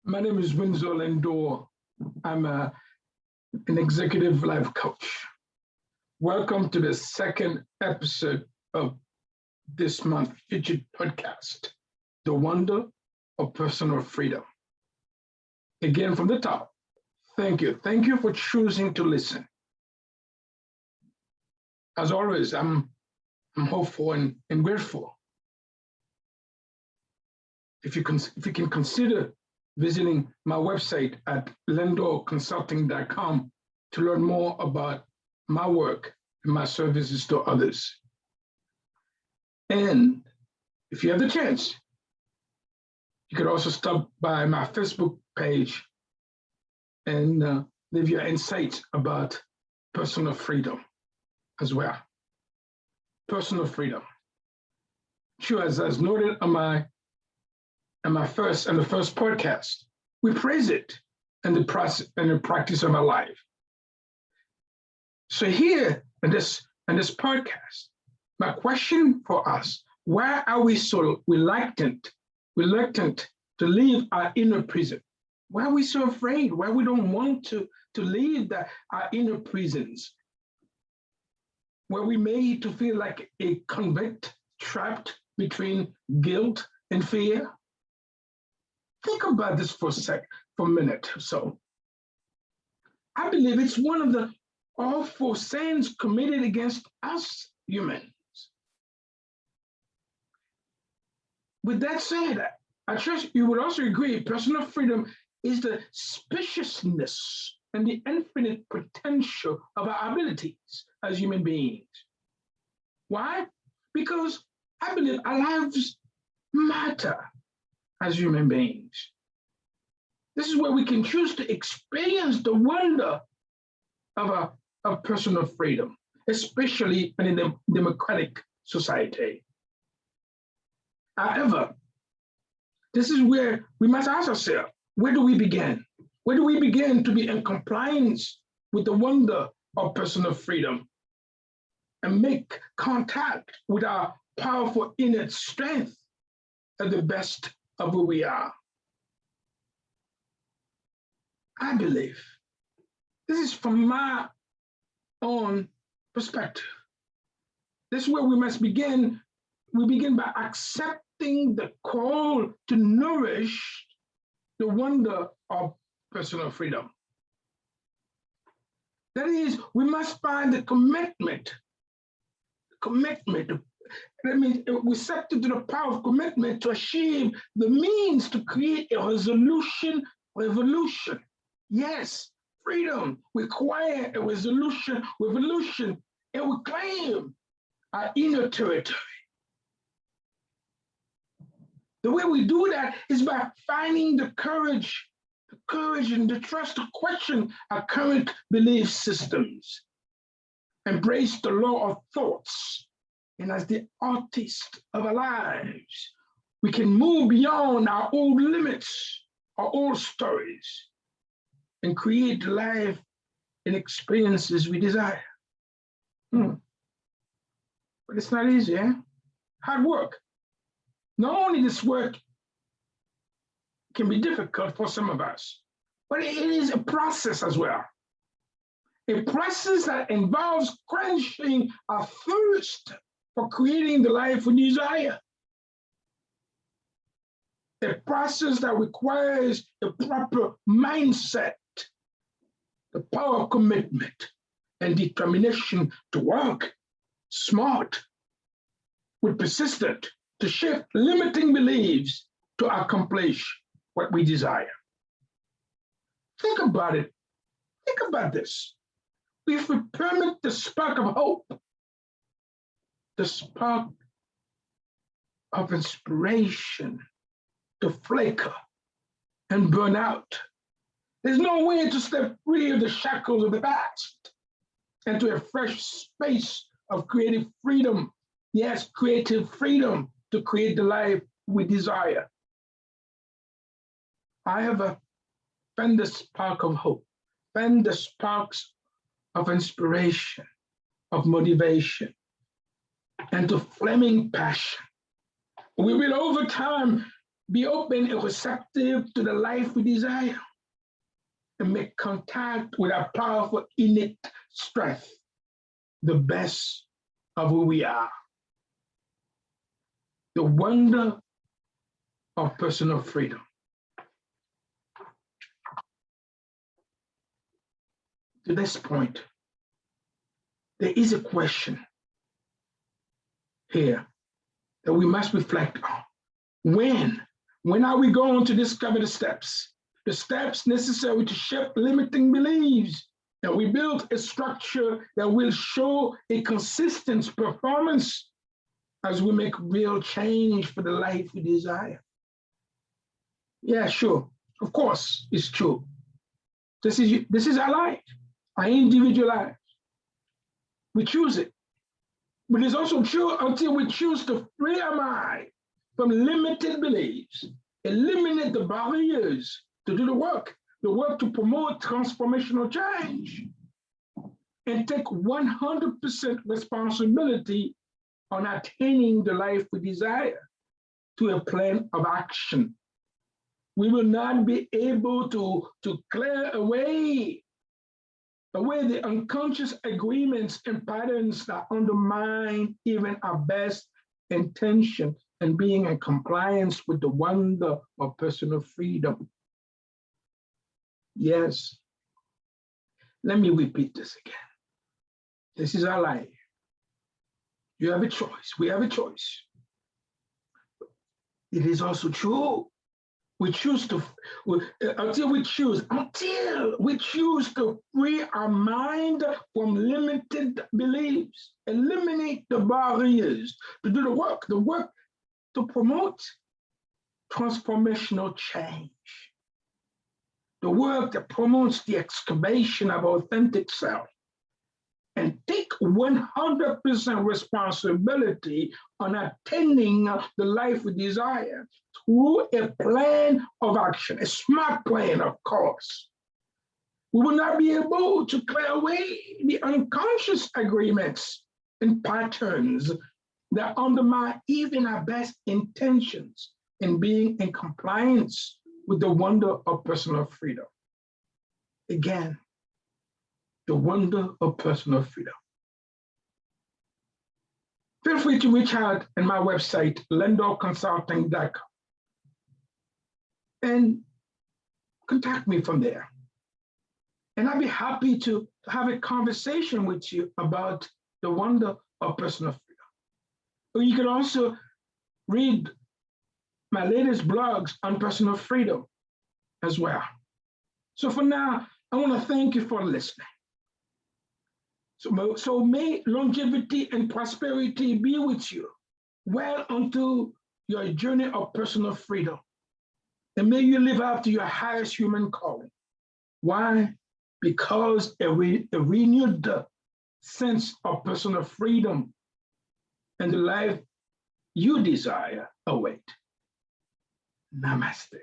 My name is Winsor Lindor. I'm an executive life coach. Welcome to the second episode of this month's featured podcast, The Wonder of Personal Freedom. Again, from the top, thank you. Thank you for choosing to listen. As always, I'm hopeful and grateful. If you can consider visiting my website at lendorconsulting.com to learn more about my work and my services to others. And if you have the chance, you could also stop by my Facebook page and leave your insights about personal freedom as well. Personal freedom. Sure, as noted on the first podcast, we praise it in the process and the practice of our life. So here in this podcast, my question for us: why are we so reluctant to leave our inner prison? Why are we so afraid? Why we don't want to leave our inner prisons, where we made to feel like a convict trapped between guilt and fear? Think about this for a minute or so. I believe it's one of the awful sins committed against us humans. With that said, I trust you would also agree personal freedom is the spaciousness and the infinite potential of our abilities as human beings. Why? Because I believe our lives matter as human beings. This is where we can choose to experience the wonder of personal freedom, especially in a democratic society. However, this is where we must ask ourselves, where do we begin? Where do we begin to be in compliance with the wonder of personal freedom and make contact with our powerful innate strength at the best of who we are? I believe this is from my own perspective. This is where we must begin. We begin by accepting the call to nourish the wonder of personal freedom. That is, we must find the commitment. That means receptive to the power of commitment to achieve the means to create a revolution. Yes, freedom requires a revolution, and we claim our inner territory. The way we do that is by finding the courage and the trust to question our current belief systems, embrace the law of thoughts, and as the artist of our lives, we can move beyond our old limits, our old stories, and create the life and experiences we desire. But it's not easy, eh? Hard work. Not only this work can be difficult for some of us, but it is a process as well. A process that involves quenching our thirst for creating the life we desire. A process that requires a proper mindset, the power of commitment, and determination to work smart, with persistence, to shift limiting beliefs to accomplish what we desire. Think about it. Think about this. If we permit the spark of hope, the spark of inspiration to flicker and burn out, there's no way to step free of the shackles of the past into a fresh space of creative freedom. Yes, creative freedom to create the life we desire. However, fan the spark of hope, fan the sparks of inspiration, of motivation, and to flaming passion. We will over time Be open and receptive to the life we desire, and make contact with our powerful innate strength, the best of who we are. The wonder of personal freedom. To this point, there is a question here that we must reflect on. When are we going to discover the steps necessary to shift limiting beliefs? And we build a structure that will show a consistent performance as we make real change for the life we desire. Yeah, sure. Of course, it's true. This is our life, our individual life. We choose it. But it's also true until we choose to free our mind from limited beliefs, eliminate the barriers to do the work to promote transformational change, and take 100% responsibility on attaining the life we desire to a plan of action. We will not be able to clear away the unconscious agreements and patterns that undermine even our best intention and being in compliance with the wonder of personal freedom. Yes. Let me repeat this again. This is our life. You have a choice. We have a choice. It is also true. We choose to, until we choose to free our mind from limited beliefs, eliminate the barriers, to do the work to promote transformational change, the work that promotes the excavation of authentic self, and take 100% responsibility on attaining the life we desire through a plan of action, a smart plan, of course. We will not be able to clear away the unconscious agreements and patterns that undermine even our best intentions in being in compliance with the wonder of personal freedom. Again, the wonder of personal freedom. Feel free to reach out on my website, lendorconsulting.com, and contact me from there. And I'd be happy to have a conversation with you about the wonder of personal freedom. Or you can also read my latest blogs on personal freedom as well. So for now, I want to thank you for listening. So may longevity and prosperity be with you well unto your journey of personal freedom. And may you live up to your highest human calling. Why? Because a renewed sense of personal freedom and the life you desire await. Namaste.